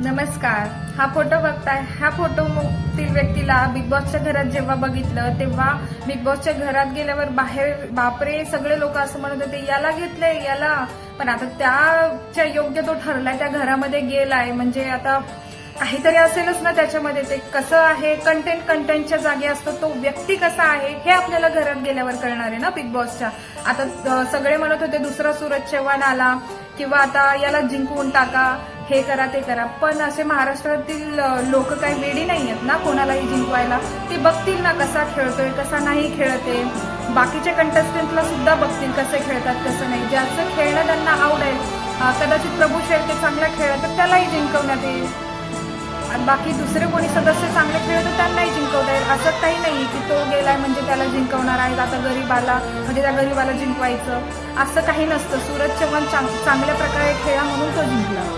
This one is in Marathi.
नमस्कार. हा फोटो बघताय. ह्या फोटोतील व्यक्तीला बिग बॉसच्या घरात जेव्हा बघितलं तेव्हा बिग बॉसच्या घरात गेल्यावर बाहेर बापरे सगळे लोक असं म्हणत होते याला घेतलंय याला. पण आता त्याच्या योग्य तो ठरलाय, त्या घरामध्ये गेलाय म्हणजे आता काहीतरी असेलच ना त्याच्यामध्ये. ते कसं आहे, कंटेंटच्या जागी असतो, तो व्यक्ती कसा आहे हे आपल्याला घरात गेल्यावर कळणार आहे ना बिग बॉसच्या. आता सगळे म्हणत होते दुसरा सूरज चव्हाण आला किंवा आता याला जिंकवून टाका, हे करा ते करा. पण असे महाराष्ट्रातील लोक काही वेडी नाही आहेत ना कोणालाही जिंकवायला. ते बघतील ना कसा खेळतोय कसा नाही खेळते. बाकीच्या कंटेस्टंटला सुद्धा बघतील कसे खेळतात कसं नाही. ज्याचं खेळणं त्यांना आवडेल, कदाचित प्रभू शेळके चांगला खेळत तर त्यालाही जिंकवण्यात येईल. आणि बाकी दुसरे कोणी सदस्य चांगले खेळत तर त्यांनाही जिंकवता येईल. असं काही नाही की तो गेलाय म्हणजे त्याला जिंकवणार आहे, आता गरीबाला म्हणजे त्या गरीबाला जिंकवायचं असं काही नसतं. सूरज चव्हाण चांगल्या प्रकारे खेळला म्हणून तो जिंकला.